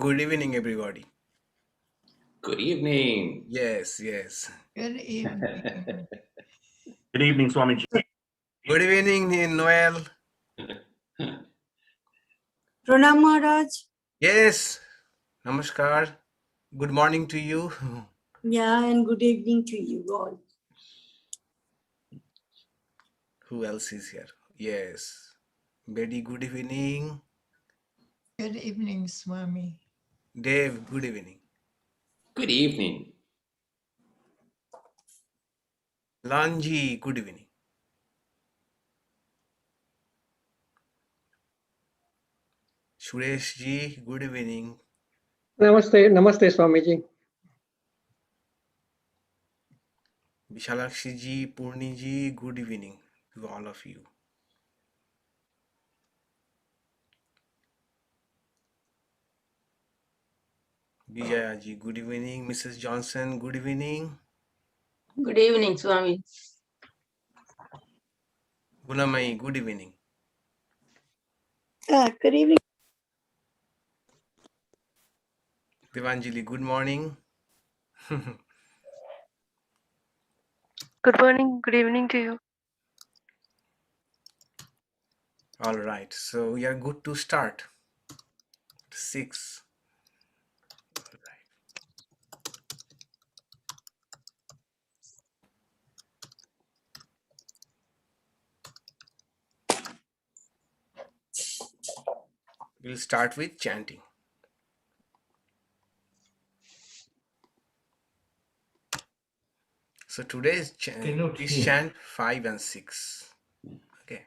Good evening, everybody. Good evening. Yes, yes. Good evening. Good evening, Swami. Good evening, Noel. Pranam Maharaj. Yes. Namaskar. Good morning to you. Yeah, and good evening to you all. Who else is here? Yes. Betty, good evening. Good evening, Swami. Dave, good evening. Good evening. Lanji, good evening. Suresh ji, good evening. Namaste, Namaste, Swamiji. Vishalakshi ji, Purni ji, good evening to all of you. Vijaya ji, good evening. Mrs. Johnson, good evening. Good evening, Swami. Gunamai, good evening. Good evening. Devanjali, good morning. Good morning, good evening to you. All right, so we are good to start. 6. All right. We'll start with chanting. So today's is chant 5 and 6. Okay.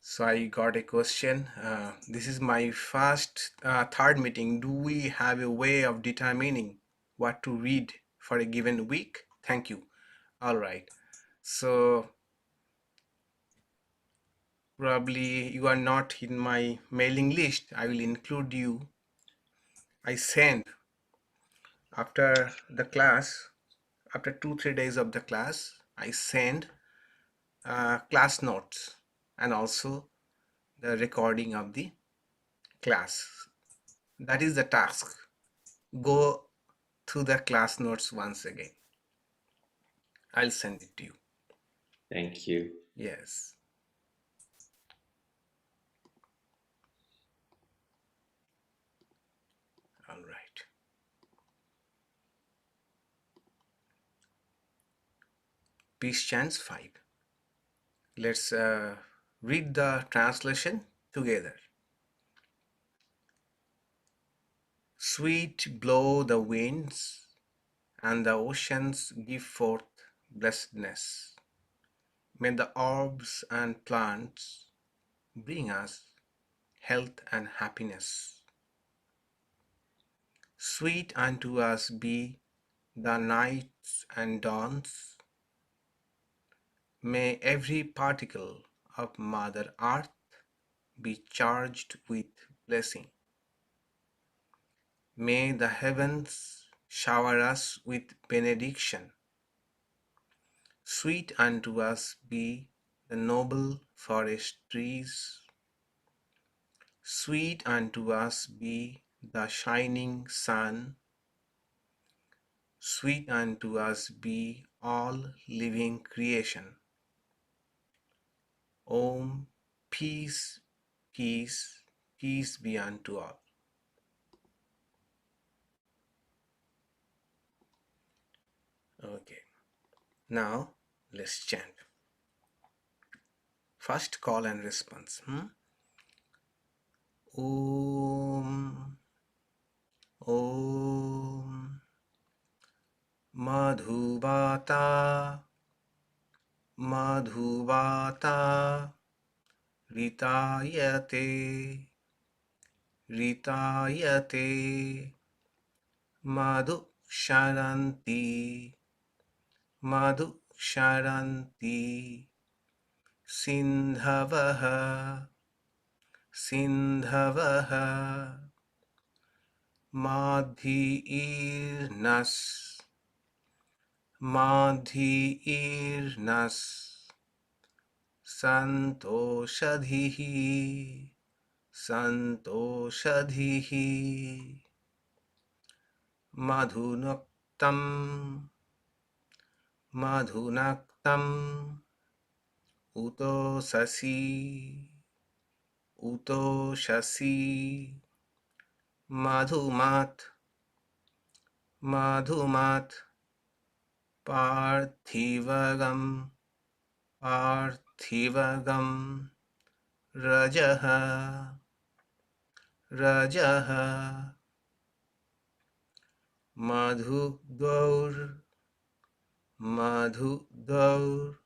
So I got a question. This is my first third meeting. Do we have a way of determining what to read for a given week? Thank you. All right. So probably you are not in my mailing list. I will include you. I send after the class, after 2-3 days of the class, I send class notes and also the recording of the class. That is the task. Go through the class notes once again. I'll send it to you. Thank you. Yes. All right. Peace chants 5. Let's read the translation together. Sweet blow the winds, and the oceans give forth blessedness. May the herbs and plants bring us health and happiness. Sweet unto us be the nights and dawns. May every particle of Mother Earth be charged with blessing. May the heavens shower us with benediction. Sweet unto us be the noble forest trees. Sweet unto us be the shining sun. Sweet unto us be all living creation. Om, peace, peace, peace be unto all. Okay, now let's chant. First call and response. Om, Om, Madhuvata, Madhuvata, Ritayate, Ritayate, Madhu Sharanti, Madhu Sharanti, Sindhavaha, Sindhavaha, madhiirnas, madhiirnas, santoshadhihi, santoshadhihi, madhunaktam, madhunaktam, utosasi, utoshasi, madhumat, madhumat, parthivagam, parthivagam, rajaha, rajaha, madhudvaur, madhudvaur,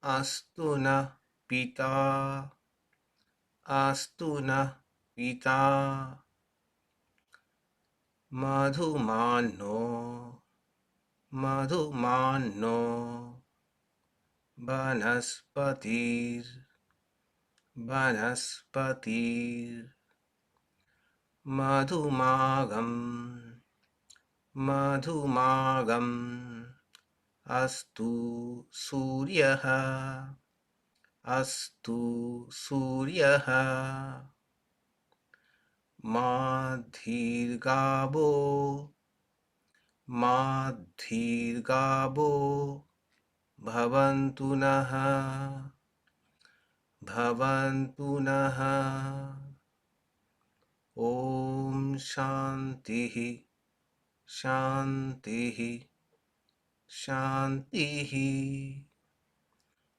astuna pita, astuna pita, madhumano, madhumano, banaspatir, banaspatir, madhumagam, madhumagam, astu suryaha, astu suryaha, madhirgabo, madhirgabo, bhavantu naha, bhavantu naha. Om Shantihi, Shantihi, Shantihi.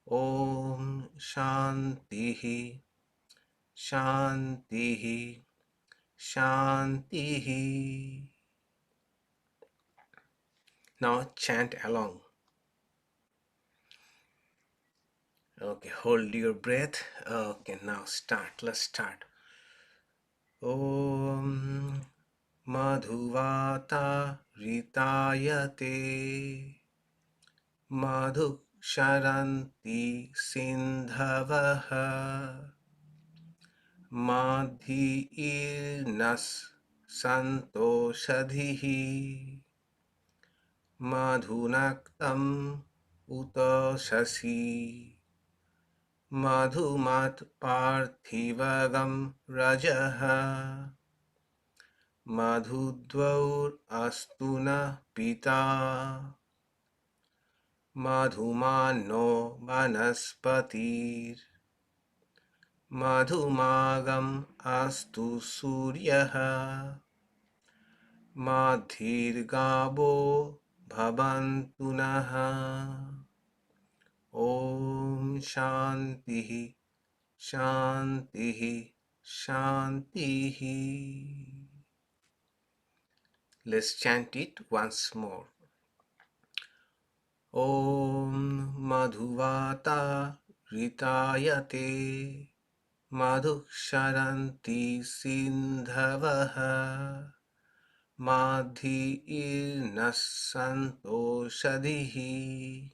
Om Shantihi, Shantihi, Shantihi. Now chant along. Okay, hold your breath. Okay, now start. Let's start. Om Madhuvata Ritayate Madhuksharanti Sindhavaha Madhiirnas Santoshadhihi Madhunaktam Utashasi Madhumat Parthivagam Rajaha Madhudvaur Astuna Pita Madhumano Vanaspatir Madhumagam Astu Suryaha Madhirgabo Bhavantu Naha. Om Shantihi, Shantihi, Shantihi. Let's chant it once more. Om Madhuvata Ritayate Madhuksharanti Sindhavaha Madhiirnas Santoshadhihi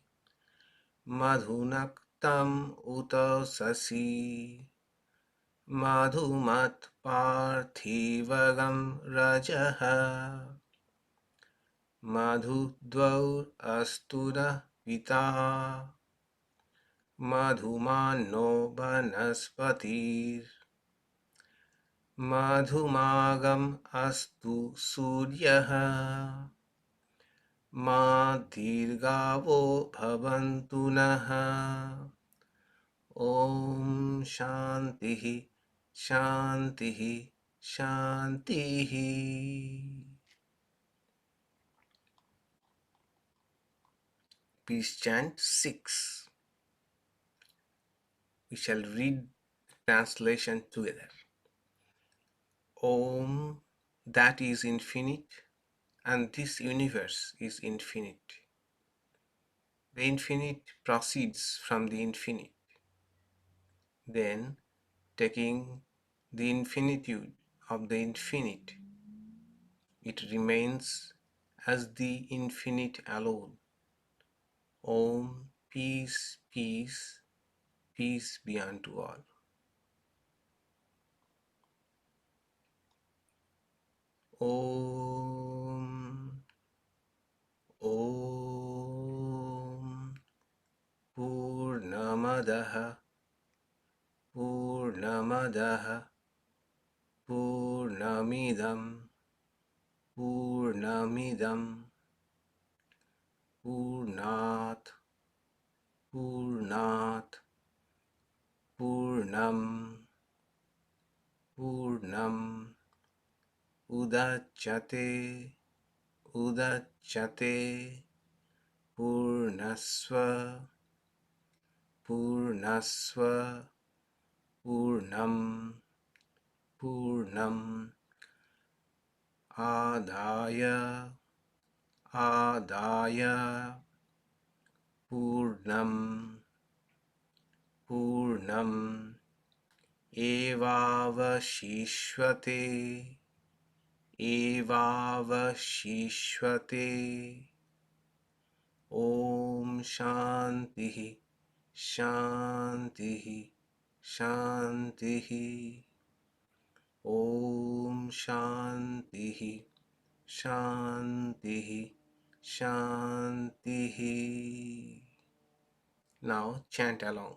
Madhunaktam Utosasi Madhumat Parthivagam Rajaha Madhudvaur Astura Pita Madhumano Banaspatir Madhumagam Astu Suryaha Madhirgavo Bhavantu Naha. Om Shantihi, Shantihi, Shantihi. Please chant 6. We shall read translation together. Om, that is infinite, and this universe is infinite. The infinite proceeds from the infinite. Then, taking the infinitude of the infinite, it remains as the infinite alone. Om, peace, peace, peace be unto all. Om. Om. Purnamadaha. Purnamadaha. Purnamidam. Purnamidam. Purnat. Purnat. Purnam. Purnam. Udachyate. Udachyate. Purnasva. Purnasva. Purnam. Purnam. Adaya. Adaya. Purnam. Purnam. Evavashishvate. Evavashishvate. Om Shantihi. Shantihi. Shantihi. Om Shantihi. Shantihi. Shantihi. Now chant along.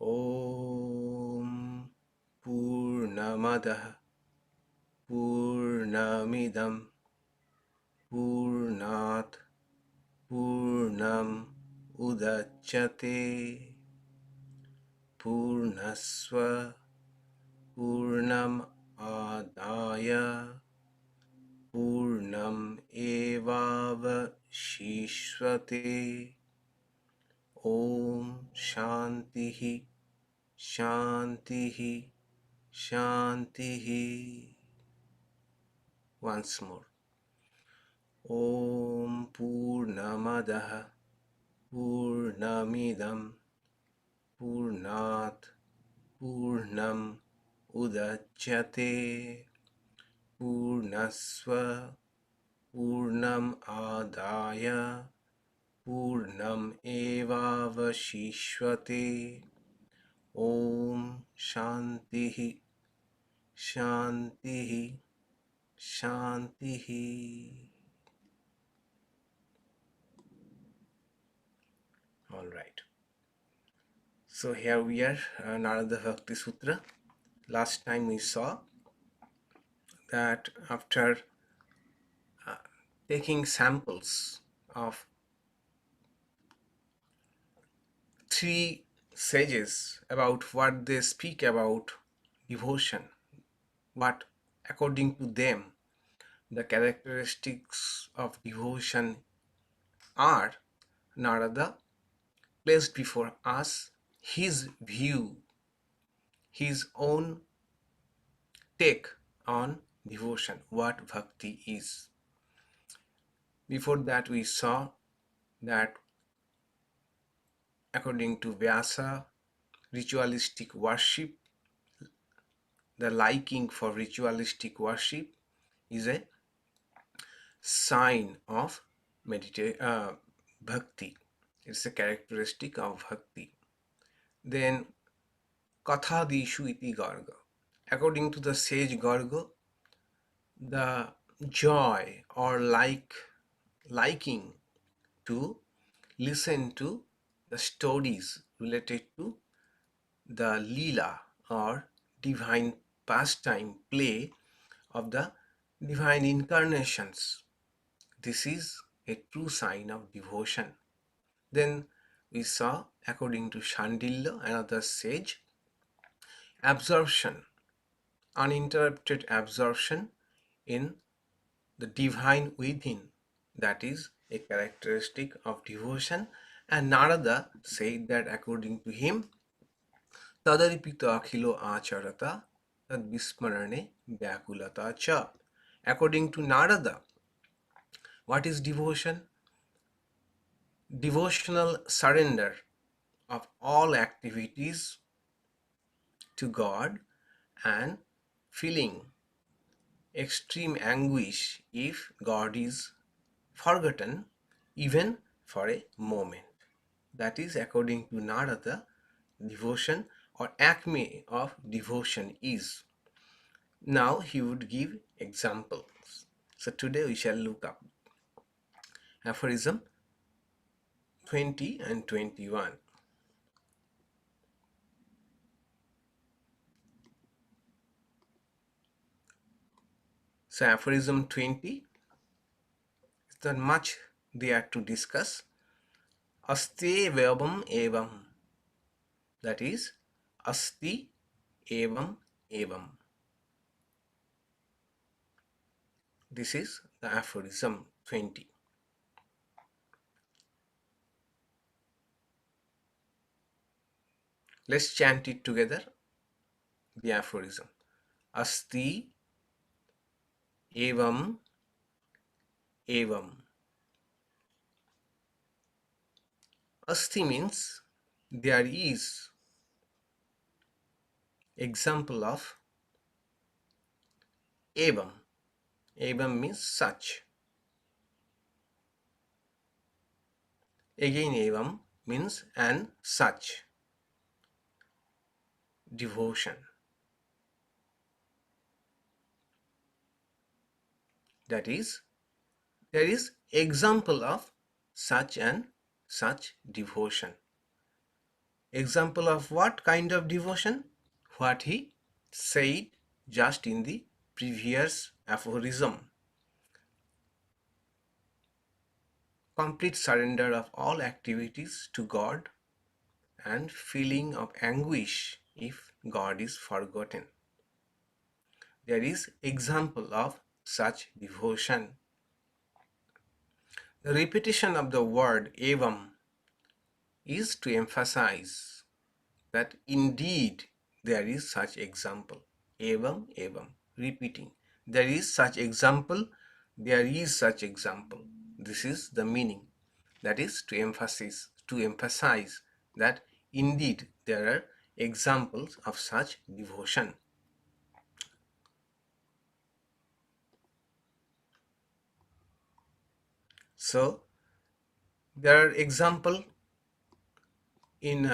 Om Purnamadah Purnamidam Purnat Purnam Udachyate Purnasva Purnam Adaya Purnam Evavashishvate. Om Shantihi. Shantihi. Shantihi. Once more. Om Purnamadaha Purnamidam Purnat Purnam Udachyate Purnasva Purnam Adaya Purnam Evavashishvate. Om Shantihi. Shantihi. Shantihi. All right. So here we are, Narada Bhakti Sutra. Last time we saw that after taking samples of 3 sages about what they speak about devotion, what according to them the characteristics of devotion are, Narada placed before us his view, his own take on devotion, what bhakti is. Before that we saw that according to Vyasa, ritualistic worship, the liking for ritualistic worship is a sign of bhakti. It's a characteristic of bhakti. Then Kathadishu iti garga. According to the sage Garga, the joy or liking to listen to the stories related to the lila or divine pastime play of the divine incarnations. This is a true sign of devotion. Then we saw, according to Shandilya, another sage, absorption, uninterrupted absorption in the divine within. That is a characteristic of devotion. And Narada said that according to him, Tadaripita akhilo acharata tad vismarane vyakulata cha. According to Narada, what is devotion? Devotional surrender of all activities to God and feeling extreme anguish if God is forgotten even for a moment. That is, according to Narada, devotion or acme of devotion is. Now he would give examples. So today we shall look up aphorism 20 and 21. So aphorism 20 is not much there to discuss. Asti evam evam. That is, asti evam evam. This is the aphorism 20. Let's chant it together. The aphorism. Asti evam evam. Asti means there is. Example of evam. Evam means such. Again evam means and such. Devotion. That is, there is example of such and such devotion. Example of what kind of devotion? What he said just in the previous aphorism. Complete surrender of all activities to God and feeling of anguish if God is forgotten. There is example of such devotion. The repetition of the word evam is to emphasize that indeed there is such example. Evam, evam, repeating. There is such example, there is such example. This is the meaning. That is to emphasize that indeed there are examples of such devotion. So there are example in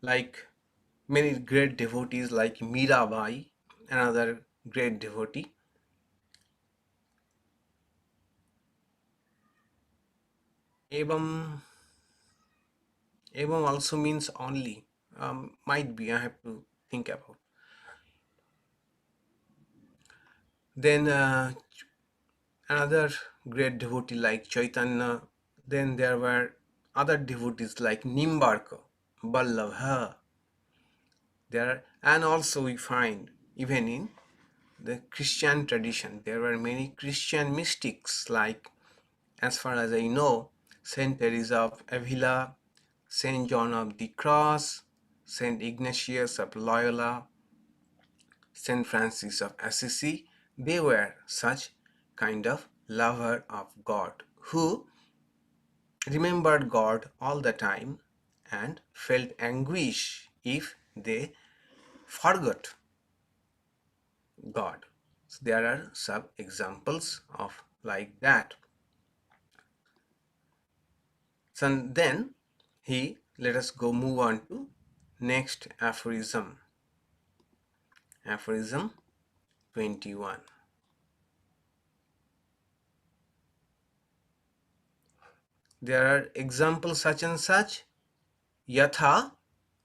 like many great devotees like Mirabai, another great devotee. Evam also means only. Might be, I have to think about. Then another great devotee like Chaitanya. Then there were other devotees like Nimbarka, Vallabha. And also we find even in the Christian tradition, there were many Christian mystics like, as far as I know, Saint Teresa of Avila, Saint John of the Cross, Saint Ignatius of Loyola, Saint Francis of Assisi. They were such kind of lover of God who remembered God all the time and felt anguish if they forgot God. So there are some examples of like that. So then let us go move on to next aphorism. Aphorism 21. There are examples such and such. Yatha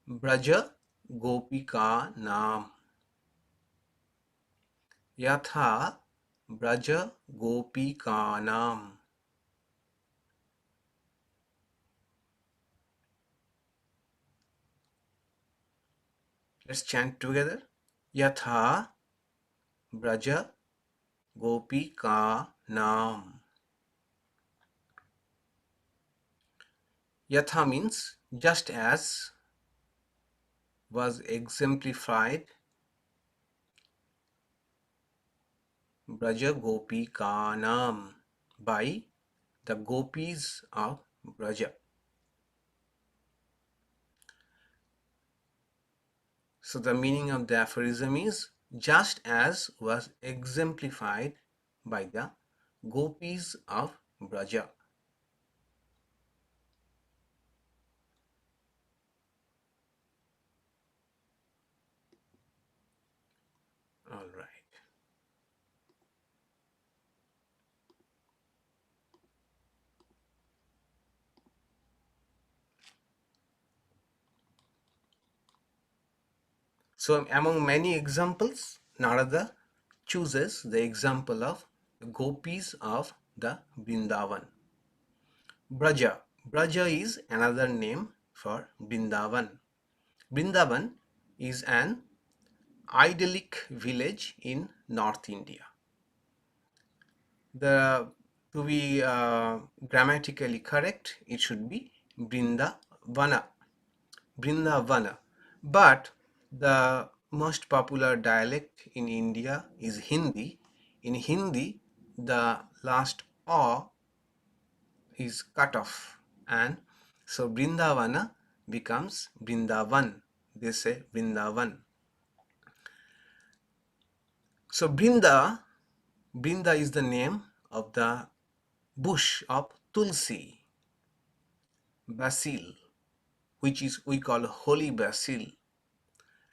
Braja Gopika Nam. Yatha Braja Gopika Nam. Let's chant together. Yatha Braja Gopika Nam. Yatha means just as was exemplified Braja Gopikanam by the gopis of Braja. So the meaning of the aphorism is just as was exemplified by the gopis of Braja. All right. So among many examples, Narada chooses the example of the gopis of the Vrindavan. Braja. Braja is another name for Vrindavan. Vrindavan is an idyllic village in North India. To be grammatically correct, it should be Vrindavana. Vrindavana. But the most popular dialect in India is Hindi. In Hindi, the last A is cut off, and so Vrindavana becomes Vrindavan. They say Vrindavan. So Brinda is the name of the bush of Tulsi, basil, which is we call holy basil,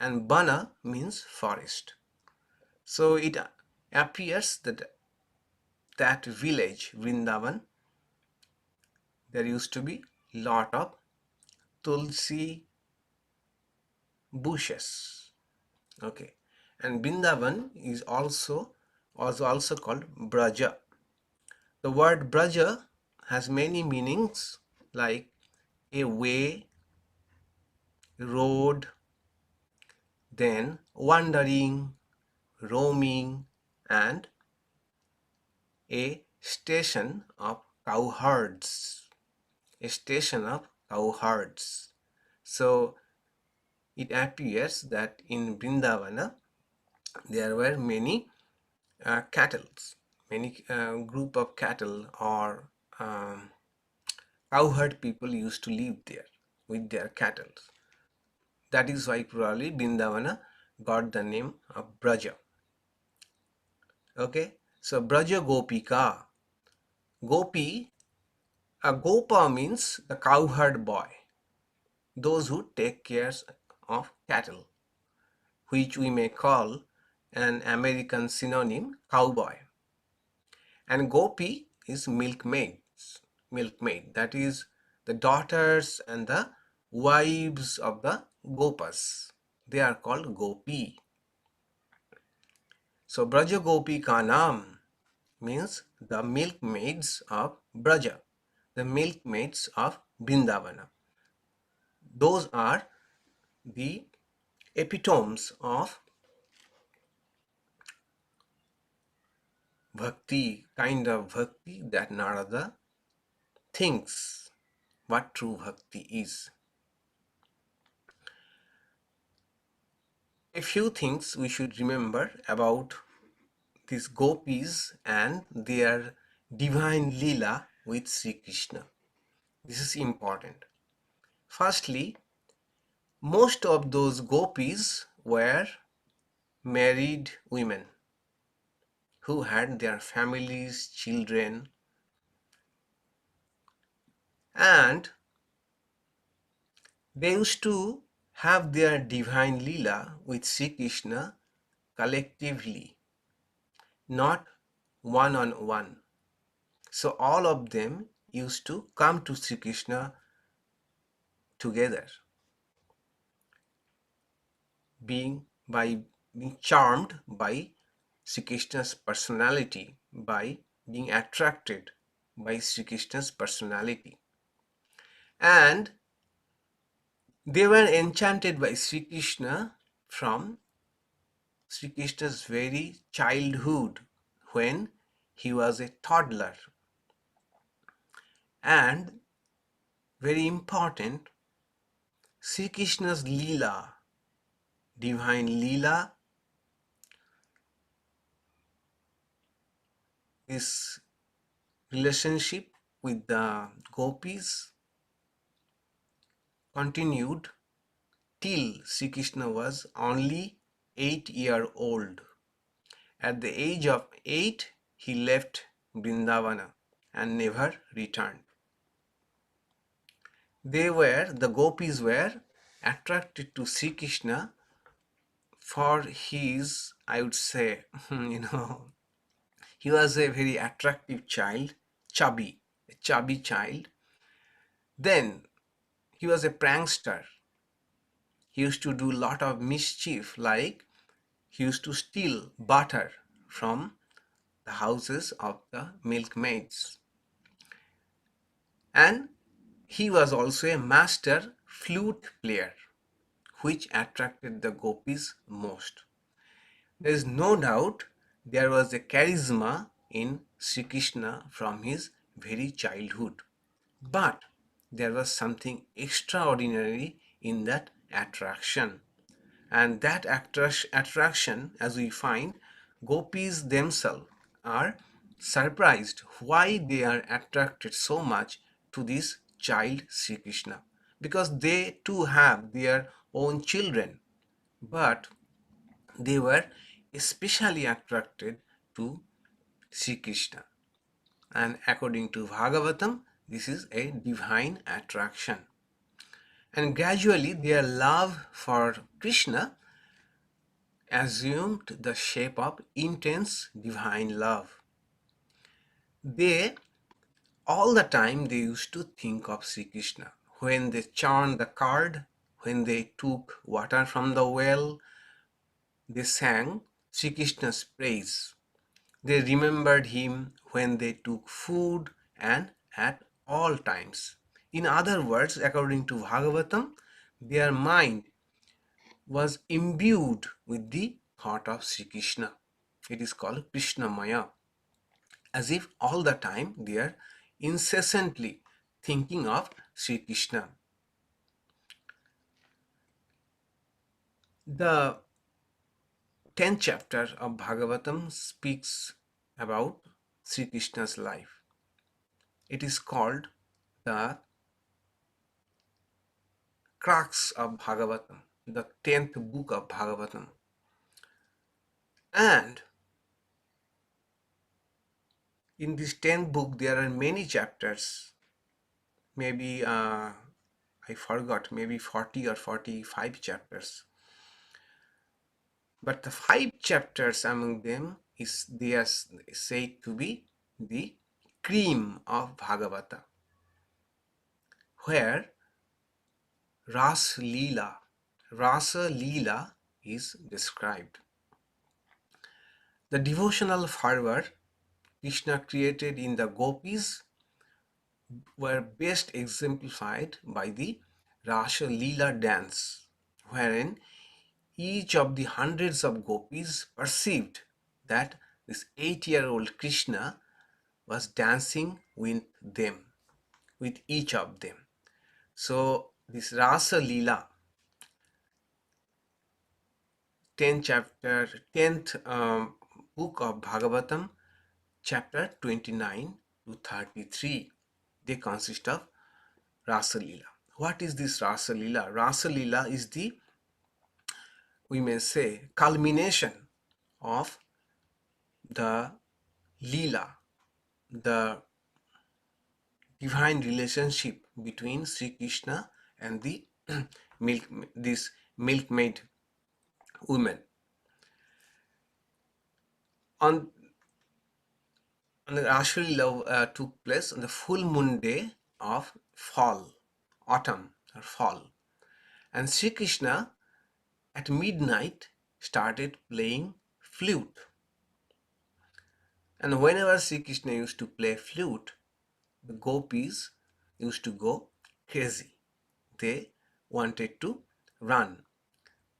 and Bana means forest. So it appears that village Vrindavan, there used to be lot of Tulsi bushes. Okay, and Vrindavan was also called Braja. The word Braja has many meanings like a way, road, then wandering, roaming, and a station of cowherds. A station of cowherds. So it appears that in Vrindavana there were many cattle, many group of cattle or cowherd people used to live there with their cattle. That is why probably Vrindavana got the name of Braja. Okay, so Braja Gopika. Gopi, a Gopa means the cowherd boy, those who take care of cattle, which we may call an American synonym cowboy. And Gopi is milkmaid, that is the daughters and the wives of the Gopas. They are called Gopi. So Braja Gopi ka naam means the milkmaids of Braja, the milkmaids of Vrindavana. Those are the epitomes of bhakti, kind of bhakti that Narada thinks what true bhakti is. A few things we should remember about these gopis and their divine lila with Sri Krishna. This is important. Firstly, most of those gopis were married women who had their families, children, and they used to have their divine lila with Sri Krishna collectively, not one on one. So all of them used to come to Sri Krishna together, being charmed by Sri Krishna's personality, by being attracted by Sri Krishna's personality. And they were enchanted by Sri Krishna from Sri Krishna's very childhood, when he was a toddler. And very important, Sri Krishna's Leela, divine Leela, this relationship with the gopis continued till Sri Krishna was only 8 years old. At the age of 8, he left Vrindavana and never returned. The gopis were attracted to Sri Krishna for his, I would say, he was a very attractive child, a chubby child. Then he was a prankster. He used to do a lot of mischief, like he used to steal butter from the houses of the milkmaids. And he was also a master flute player, which attracted the gopis most. There is no doubt there was a charisma in Sri Krishna from his very childhood. But there was something extraordinary in that attraction. And that attraction, as we find, gopis themselves are surprised why they are attracted so much to this child Sri Krishna. Because they too have their own children. But they were especially attracted to Sri Krishna. And according to Bhagavatam, this is a divine attraction. And gradually their love for Krishna assumed the shape of intense divine love. They, all the time, they used to think of Sri Krishna. When they churned the curd, when they took water from the well, they sang Sri Krishna's praise. They remembered him when they took food and at all times. In other words, according to Bhagavatam, their mind was imbued with the thought of Sri Krishna. It is called Krishna Maya, as if all the time they are incessantly thinking of Sri Krishna. The 10th chapter of Bhagavatam speaks about Sri Krishna's life. It is called the crux of Bhagavatam, the 10th book of Bhagavatam. And in this 10th book, there are many chapters. Maybe I forgot, maybe 40 or 45 chapters. But the 5 chapters among them they are said to be the cream of Bhagavata, where Rasa Leela is described. The devotional fervor Krishna created in the gopis were best exemplified by the Rasa Leela dance, wherein each of the hundreds of gopis perceived that this 8-year-old Krishna was dancing with them, with each of them. So this Rasa Leela, 10th book of Bhagavatam, chapter 29 to 33, they consist of Rasa Leela. What is this Rasa Leela? Rasa Leela is the, we may say, culmination of the Leela, the divine relationship between Sri Krishna and the this milkmaid woman. On the Rasa Leela took place on the full moon day of fall, autumn or fall, and Sri Krishna at midnight started playing flute. And whenever Sri Krishna used to play flute, the gopis used to go crazy. They wanted to run.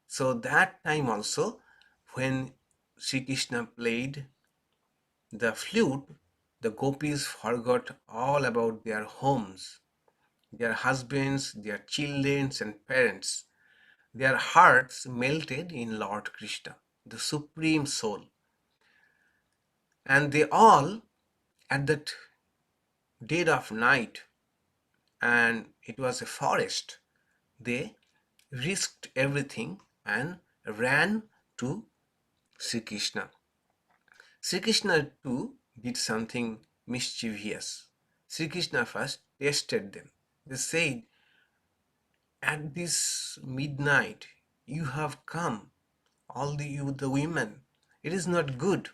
So that time also, when Sri Krishna played the flute, the gopis forgot all about their homes, their husbands, their children and parents. Their hearts melted in Lord Krishna, the Supreme Soul. And they all, at that dead of night, and it was a forest, they risked everything and ran to Sri Krishna. Sri Krishna too did something mischievous. Sri Krishna first tested them. They said, at this midnight, you have come all the women, it is not good.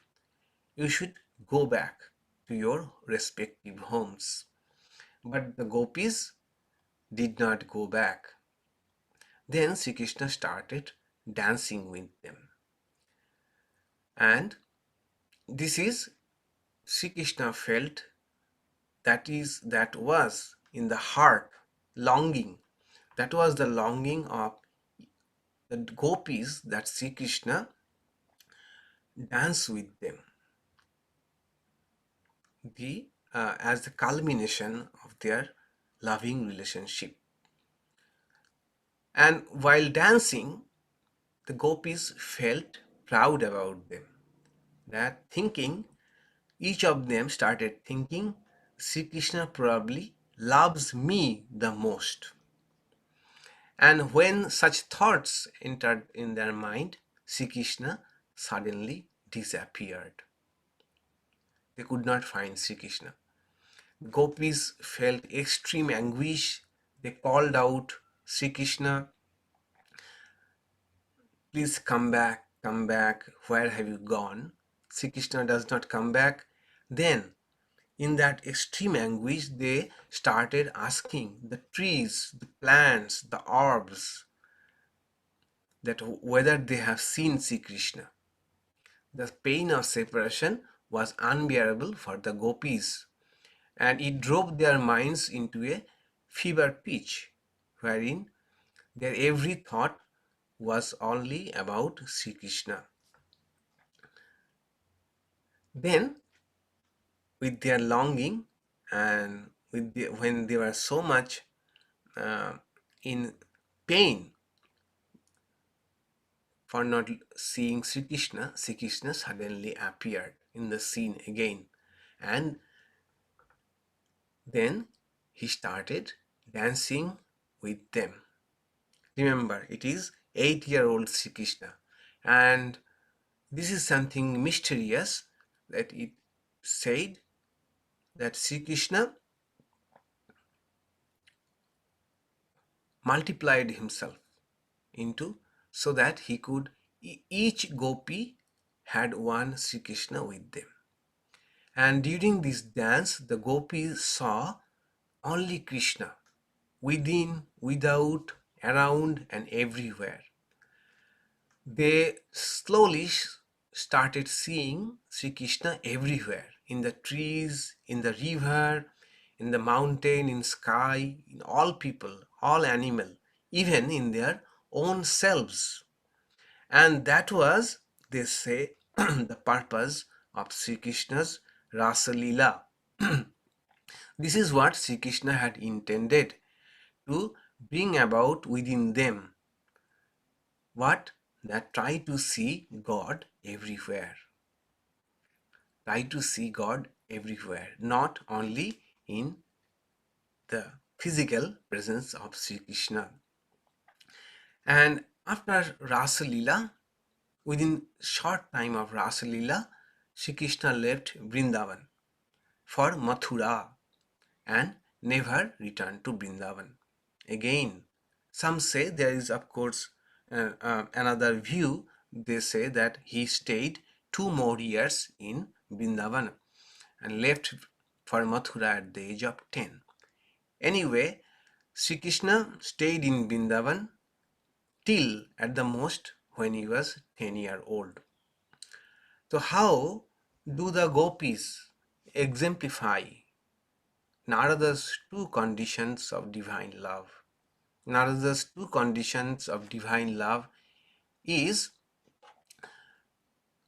You should go back to your respective homes. But the gopis did not go back. Then Sri Krishna started dancing with them. And this is Sri Krishna felt that was in the heart longing. That was the longing of the gopis, that Sri Krishna dance with them. As the culmination of their loving relationship. And while dancing, the gopis felt proud about them. That thinking, each of them started thinking, Sri Krishna probably loves me the most. And when such thoughts entered in their mind, Sri Krishna suddenly disappeared. They could not find Sri Krishna. Gopis felt extreme anguish. They called out, Sri Krishna, please come back, where have you gone? Sri Krishna does not come back. Then, in that extreme anguish, they started asking the trees, the plants, the herbs, that whether they have seen Sri Krishna. The pain of separation was unbearable for the gopis, and it drove their minds into a fever pitch, wherein their every thought was only about Sri Krishna. Then, with their longing and when they were so much in pain for not seeing Sri Krishna suddenly appeared in the scene again, and then he started dancing with them. Remember, it is 8-year-old Sri Krishna, and this is something mysterious, that it said that Sri Krishna multiplied himself into, so that he could, each gopi had one Sri Krishna with them. And during this dance, the gopis saw only Krishna, within, without, around, and everywhere. They slowly started seeing Sri Krishna everywhere, in the trees, in the river, in the mountain, in sky, in all people, all animal, even in their own selves. And that was, they say, the purpose of Sri Krishna's Rasa Leela. This is what Sri Krishna had intended to bring about within them. What? That try to see God everywhere. Try to see God everywhere, not only in the physical presence of Sri Krishna. And after Rasa Leela, within short time of Rasa Leela, Sri Krishna left Vrindavan for Mathura and never returned to Vrindavan. Again, some say there is, of course, another view. They say that he stayed 2 more years in Vrindavan and left for Mathura at the age of 10. Anyway, Sri Krishna stayed in Vrindavan till at the most when he was 10-year old. So how do the gopis exemplify Narada's 2 conditions of divine love? Narada's 2 conditions of divine love is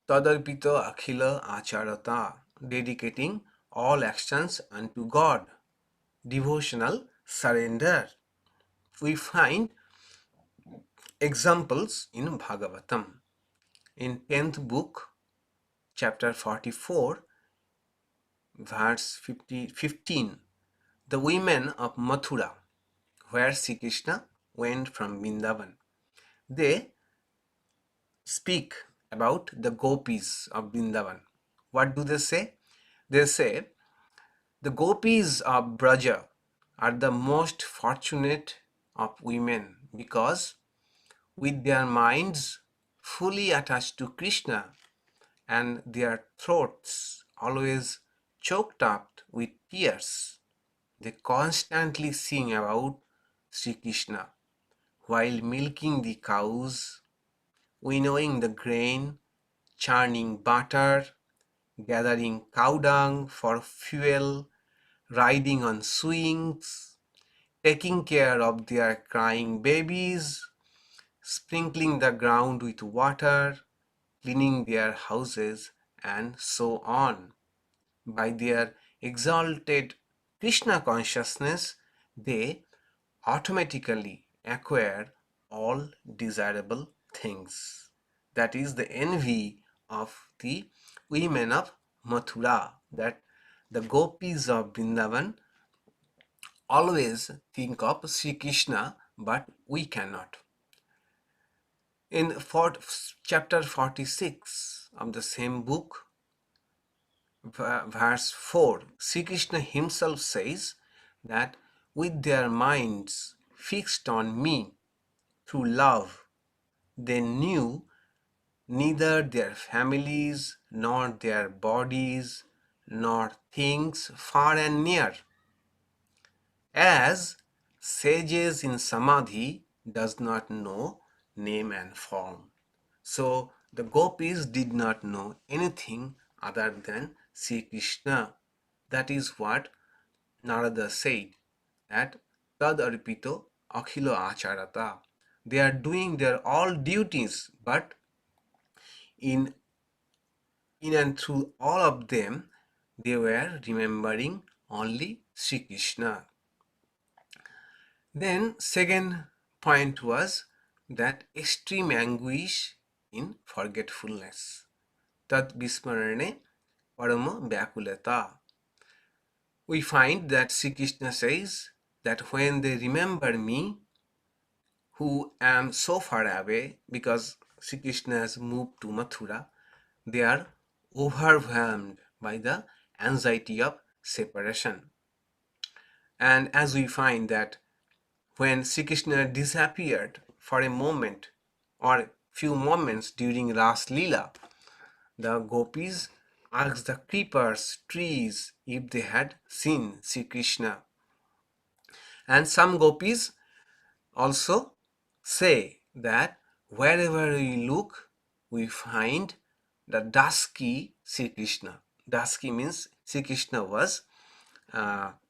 Tadarpita Akhila Acharata, dedicating all actions unto God, devotional surrender. We find examples in Bhagavatam. In 10th book, chapter 44, verse 15, the women of Mathura, where Sri Krishna went from Vrindavan, they speak about the gopis of Vrindavan. What do they say? They say, the gopis of Braja are the most fortunate of women, because with their minds fully attached to Krishna, and their throats always choked up with tears. They constantly sing about Sri Krishna while milking the cows, winnowing the grain, churning butter, gathering cow dung for fuel, riding on swings, taking care of their crying babies, sprinkling the ground with water, cleaning their houses, and so on. By their exalted Krishna consciousness, they automatically acquire all desirable things. That is the envy of the women of Mathura, that the gopis of Vrindavan always think of Sri Krishna, but we cannot. In chapter 46 of the same book, verse 4, Sri Krishna himself says that with their minds fixed on me through love, they knew neither their families, nor their bodies, nor things far and near. As sages in Samadhi does not know name and form. So the gopis did not know anything other than Sri Krishna. That is what Narada said, that tad arpito akhilo acharata. They are doing their all duties, but in and through all of them, they were remembering only Sri Krishna. Then second point was that extreme anguish in forgetfulness. Tat vismarane parama vyakulata. We find that Sri Krishna says that when they remember me, who am so far away, because Sri Krishna has moved to Mathura, they are overwhelmed by the anxiety of separation. And as we find that when Sri Krishna disappeared for a moment or few moments during Ras Leela, the gopis asked the creepers, trees, if they had seen Sri Krishna. And some gopis also say that wherever we look, we find the dusky Sri Krishna. Dusky means Sri Krishna was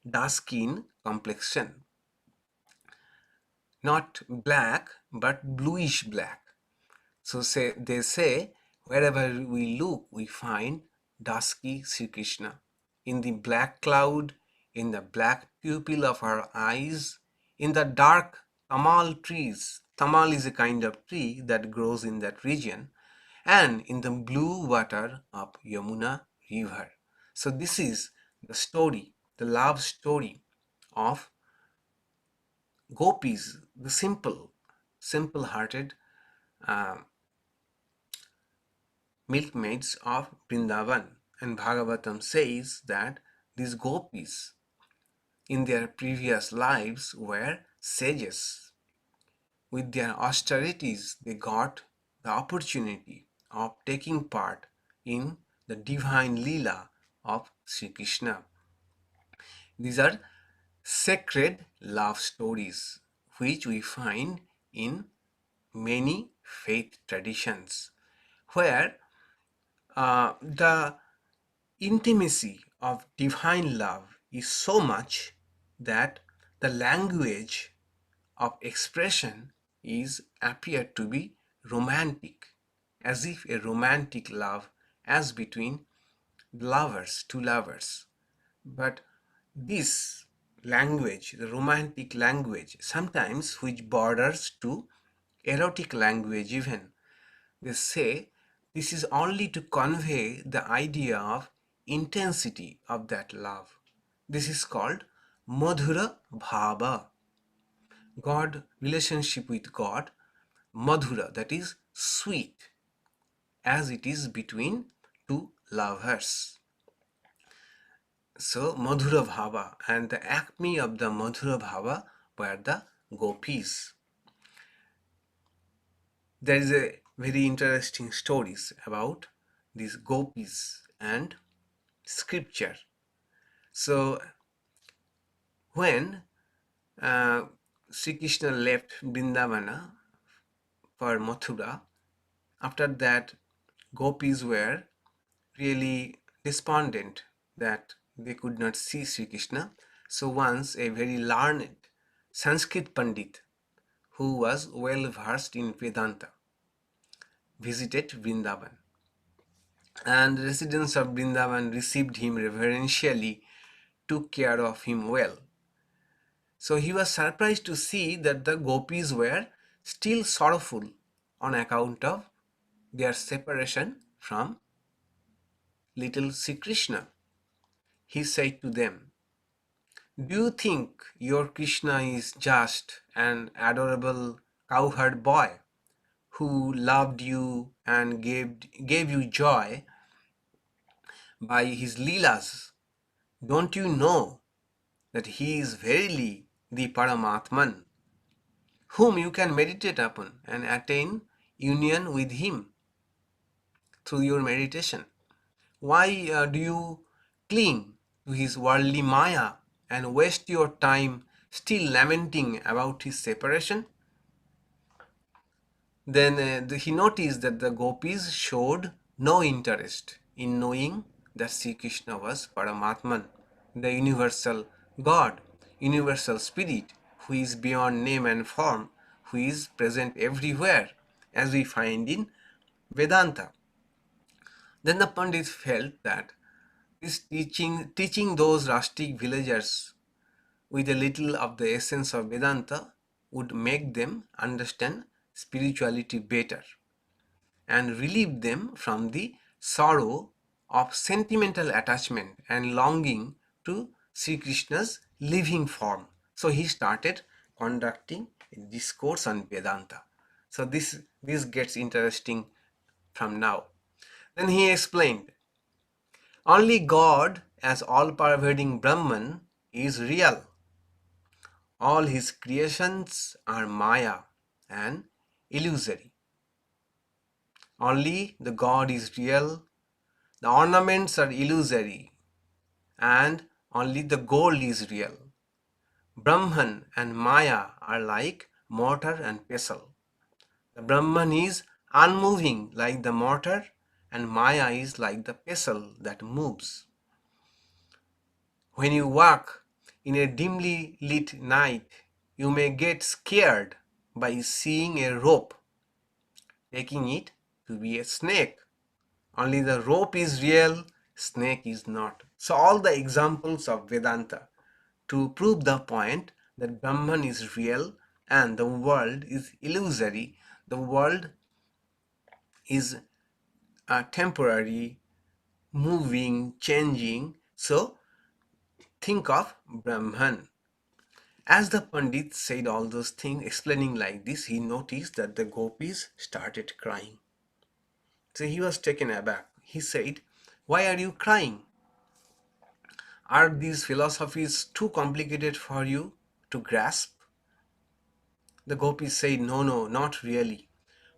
dusky in complexion. Not black, but bluish black. So they say, wherever we look, we find dusky Sri Krishna. In the black cloud, in the black pupil of our eyes, in the dark tamal trees. Tamal is a kind of tree that grows in that region, and in the blue water of Yamuna river. So this is the story, the love story of gopis, the simple-hearted milkmaids of Vrindavan. And Bhagavatam says that these gopis in their previous lives were sages. With their austerities, they got the opportunity of taking part in the divine Leela of Sri Krishna. These are sacred love stories which we find in many faith traditions, where the intimacy of divine love is so much that the language of expression is appeared to be romantic, as if a romantic love as between lovers, two lovers. But this language, the romantic language, sometimes which borders to erotic language even, they say this is only to convey the idea of intensity of that love. This is called Madhura Bhava. God, relationship with God, Madhura, that is sweet, as it is between two lovers. So Madhura Bhava, and the acme of the Madhura Bhava were the gopis. There is a very interesting stories about these gopis and scripture. So when Sri Krishna left Vrindavana for Mathura, after that gopis were really despondent that they could not see Sri Krishna. So once a very learned Sanskrit Pandit who was well versed in Vedanta visited Vrindavan, and the residents of Vrindavan received him reverentially, took care of him well. So he was surprised to see that the gopis were still sorrowful on account of their separation from little Sri Krishna. He said to them, "Do you think your Krishna is just an adorable cowherd boy who loved you and gave you joy by his leelas? Don't you know that he is verily the Paramatman, whom you can meditate upon and attain union with him through your meditation? Why do you cling to his worldly Maya and waste your time still lamenting about his separation?" Then he noticed that the gopis showed no interest in knowing that Sri Krishna was Paramatman, the universal God, universal spirit, who is beyond name and form, who is present everywhere, as we find in Vedanta. Then the Pandit felt that this teaching those rustic villagers with a little of the essence of Vedanta would make them understand spirituality better and relieve them from the sorrow of sentimental attachment and longing to Sri Krishna's living form. So he started conducting a discourse on Vedanta. So this gets interesting from now. Then he explained, only God as all-pervading Brahman is real. All his creations are Maya and illusory. Only the God is real, the ornaments are illusory, and only the gold is real. Brahman and Maya are like mortar and pestle. The Brahman is unmoving like the mortar, and Maya is like the pestle that moves. When you walk in a dimly lit night, you may get scared by seeing a rope, taking it to be a snake. Only the rope is real, snake is not. So all the examples of Vedanta to prove the point that Brahman is real and the world is illusory, the world is temporary, moving, changing. So think of Brahman. As the Pandit said all those things, explaining like this, he noticed that the gopis started crying. So he was taken aback. He said, "Why are you crying? Are these philosophies too complicated for you to grasp?" The gopis said, "No, no, not really.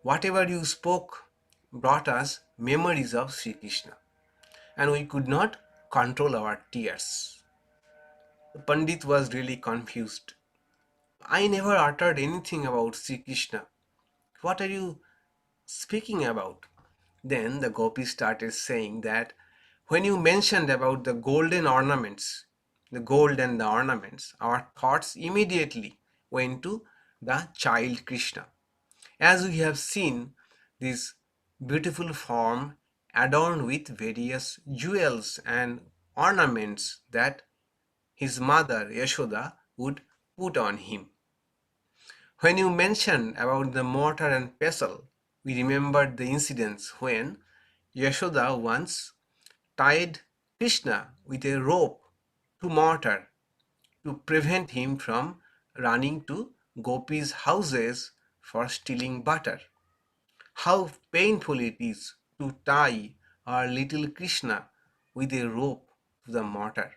Whatever you spoke brought us memories of Sri Krishna, and we could not control our tears." The Pandit was really confused. "I never uttered anything about Sri Krishna. What are you speaking about?" Then the gopis started saying that when you mentioned about the golden ornaments, the gold and the ornaments, our thoughts immediately went to the child Krishna. As we have seen this beautiful form adorned with various jewels and ornaments that his mother Yashoda would put on him. When you mentioned about the mortar and pestle, we remembered the incidents when Yashoda once tied Krishna with a rope to mortar to prevent him from running to gopis' houses for stealing butter. How painful it is to tie our little Krishna with a rope to the mortar.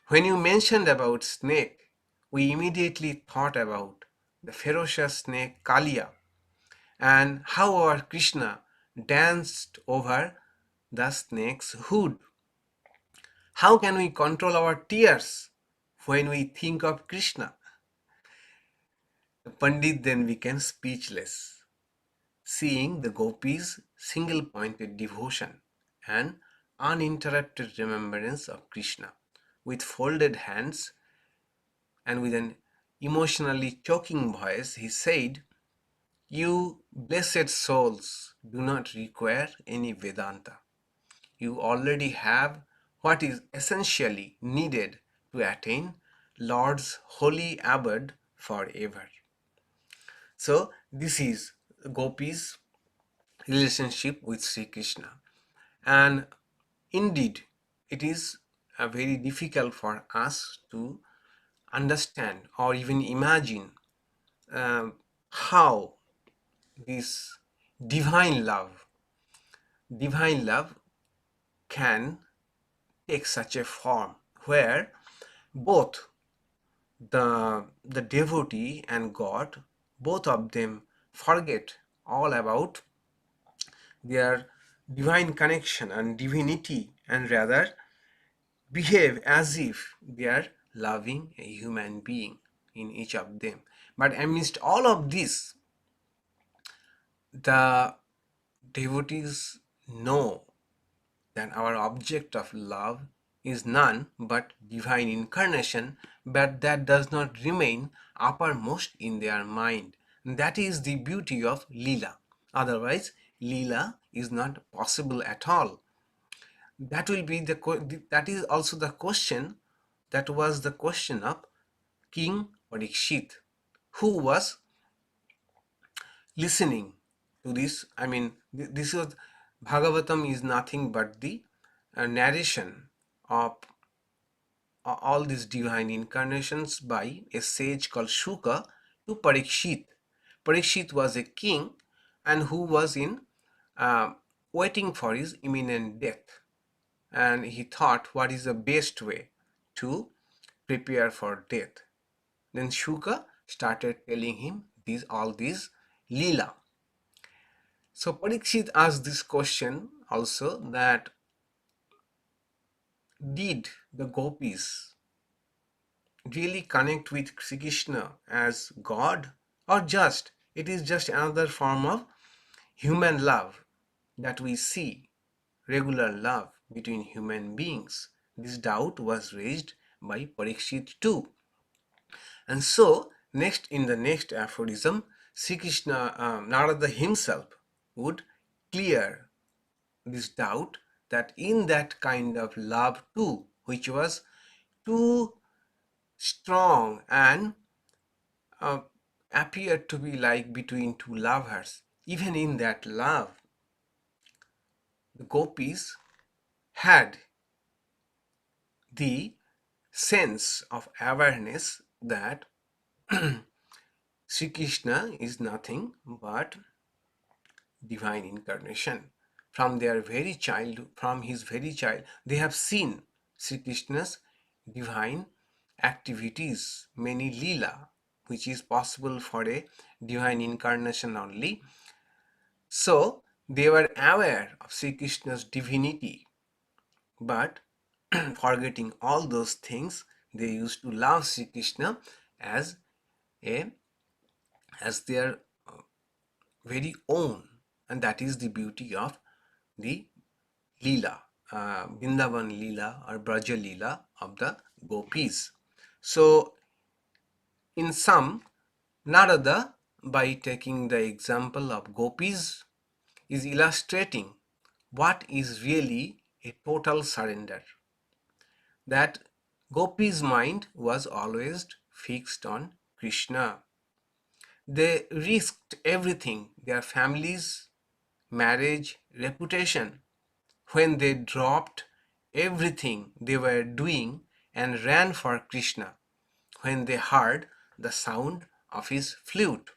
When you mentioned about snake, we immediately thought about the ferocious snake Kalia and how our Krishna danced over the snake's hood. How can we control our tears when we think of Krishna? The Pandit then became speechless, seeing the gopis' single-pointed devotion and uninterrupted remembrance of Krishna. With folded hands and with an emotionally choking voice, he said, "You blessed souls do not require any Vedanta. You already have what is essentially needed to attain Lord's holy abode forever." So this is Gopi's relationship with Sri Krishna, and indeed it is very difficult for us to understand or even imagine how this divine love can take such a form where both the devotee and God, both of them forget all about their divine connection and divinity, and rather behave as if they are loving a human being in each of them. But amidst all of this, the devotees know that our object of love is none but divine incarnation, but that does not remain uppermost in their mind. That is the beauty of Leela. Otherwise, Leela is not possible at all. That will be that is also the question, that was the question of King Parikshit, who was listening to this. I mean, this was Bhagavatam is nothing but the narration of all these divine incarnations by a sage called Shuka to Parikshit. Parikshit was a king and who was in waiting for his imminent death, and he thought what is the best way to prepare for death. Then Shuka started telling him all these Leela. So Parikshit asked this question also, that did the gopis really connect with Sri Krishna as God, or just it is just another form of human love that we see, regular love between human beings? This doubt was raised by Parikshit too. And so next, in the next aphorism, Sri Krishna, Narada himself would clear this doubt, that in that kind of love too, which was too strong and appeared to be like between two lovers, even in that love, the gopis had the sense of awareness that Sri Krishna is nothing but divine incarnation. From their very child, from his very child, they have seen Sri Krishna's divine activities, many Leela, which is possible for a divine incarnation only. So they were aware of Sri Krishna's divinity, but forgetting all those things, they used to love Sri Krishna as their very own, and that is the beauty of the Leela, Vrindavan Leela or Braja Leela of the gopis. So in sum, Narada, by taking the example of gopis, is illustrating what is really a total surrender. That gopis' mind was always fixed on Krishna. They risked everything, their families, marriage, reputation, when they dropped everything they were doing and ran for Krishna when they heard the sound of his flute.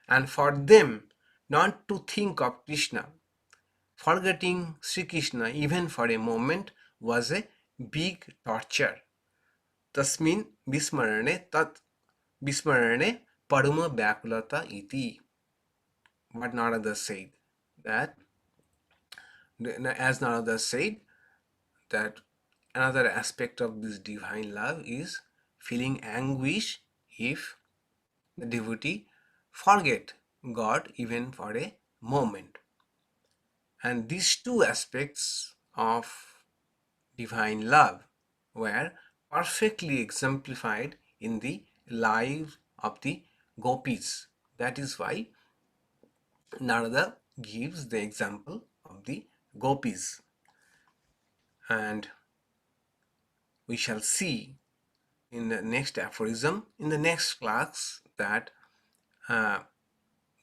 And for them not to think of Krishna, forgetting Sri Krishna even for a moment, was a big torture. Tasmin vismarane tat vismarane paduma vyakulata iti. what Narada said, that as Narada said, that another aspect of this divine love is feeling anguish if the devotee forget God even for a moment. And these two aspects of divine love were perfectly exemplified in the lives of the gopis. That is why Narada gives the example of the gopis. And we shall see in the next aphorism, in the next class, that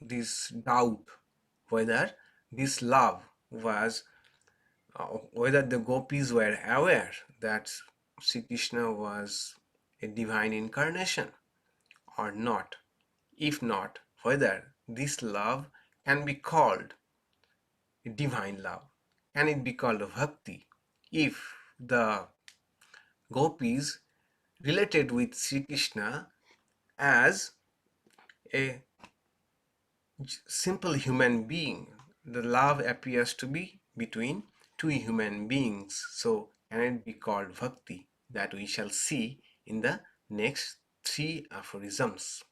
this doubt whether this love was, whether the gopis were aware that Sri Krishna was a divine incarnation or not. If not, whether this love can be called a divine love. Can it be called a bhakti? If the gopis related with Sri Krishna as a simple human being, the love appears to be between two human beings. So can it be called bhakti? That we shall see in the next three aphorisms.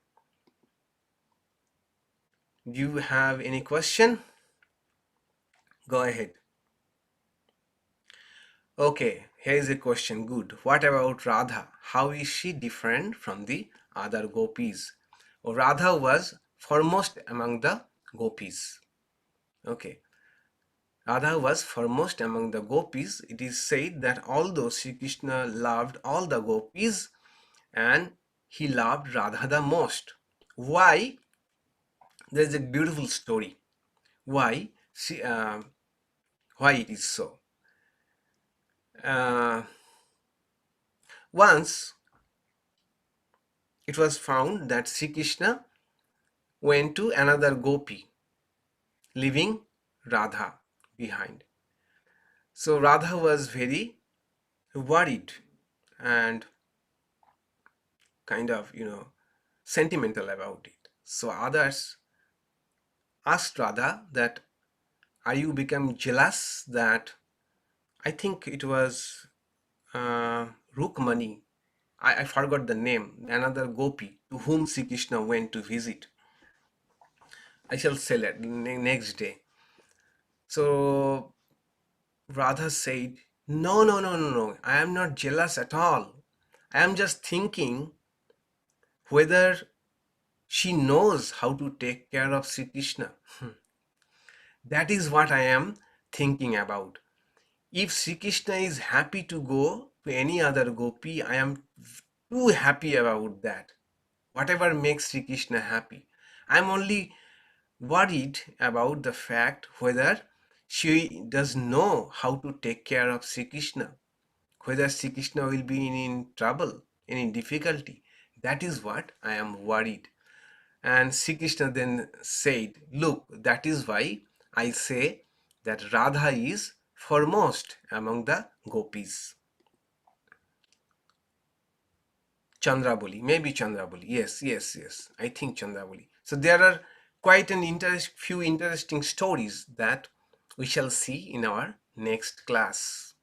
Do you have any question? Go ahead. Okay, here is a question. Good. What about Radha? How is she different from the other gopis? Oh, Radha was foremost among the gopis. Okay. Radha was foremost among the gopis. It is said that although Sri Krishna loved all the gopis and he loved Radha the most. Why? There is a beautiful story. Why? Why it is so? Once it was found that Sri Krishna went to another gopi, leaving Radha behind. So Radha was very worried and kind of, sentimental about it. So others asked Radha that, are you become jealous that, I think it was Rukmani, I forgot the name, another gopi to whom Sri Krishna went to visit. I shall say it next day. So Radha said, no, no, no, no, no, I am not jealous at all. I am just thinking whether she knows how to take care of Sri Krishna. That is what I am thinking about. If Sri Krishna is happy to go to any other gopi, I am too happy about that. Whatever makes Sri Krishna happy. I am only worried about the fact whether she does know how to take care of Sri Krishna, whether Sri Krishna will be in trouble, any difficulty. That is what I am worried. And Sri Krishna then said, look, that is why I say that Radha is foremost among the gopis. Chandrabali, maybe Chandrabali. Yes, yes, yes. I think Chandrabali. So there are quite few interesting stories that we shall see in our next class.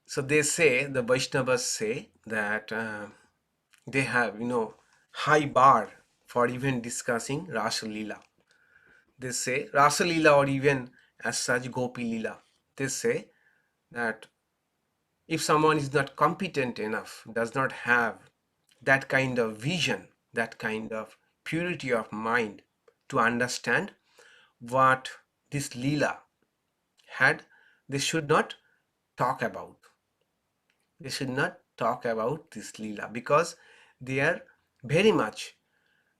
So they say, the Vaishnavas say that they have, high bar for even discussing Rasa Leela. They say Rasa Leela, or even as such Gopi Leela. They say that if someone is not competent enough, does not have that kind of vision, that kind of purity of mind to understand what this Leela had, they should not talk about. They should not talk about this Leela because they are very much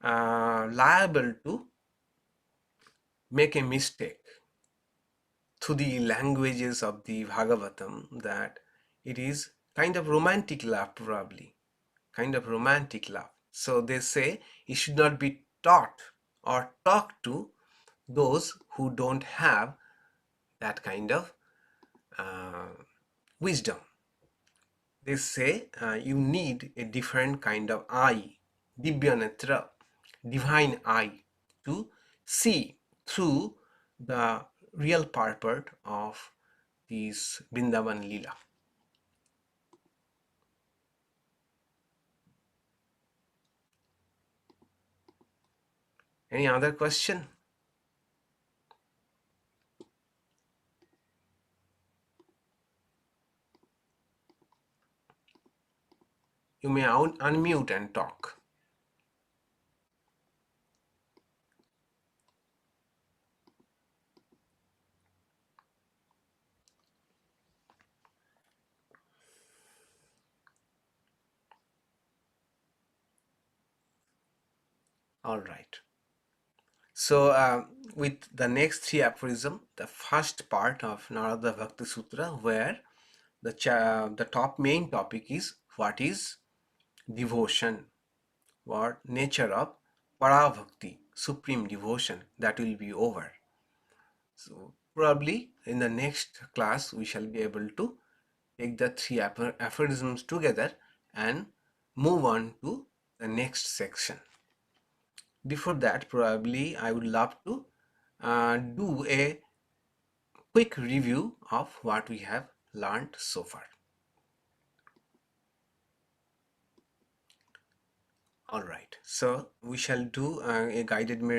liable to make a mistake through the languages of the Bhagavatam, that it is kind of romantic love, probably kind of romantic love. So they say it should not be taught or talked to those who don't have that kind of wisdom. They say you need a different kind of eye, Divya Netra. divine eye to see through the real purport of these Vrindavan Leela. Any other question? You may unmute and talk. All right. So with the next three aphorism, the first part of Narada Bhakti Sutra, where the top main topic is what is devotion, what nature of Parabhakti, supreme devotion, that will be over. So probably in the next class we shall be able to take the three aphorisms together and move on to the next section. Before that, probably I would love to do a quick review of what we have learned so far. All right, so we shall do a guided meditation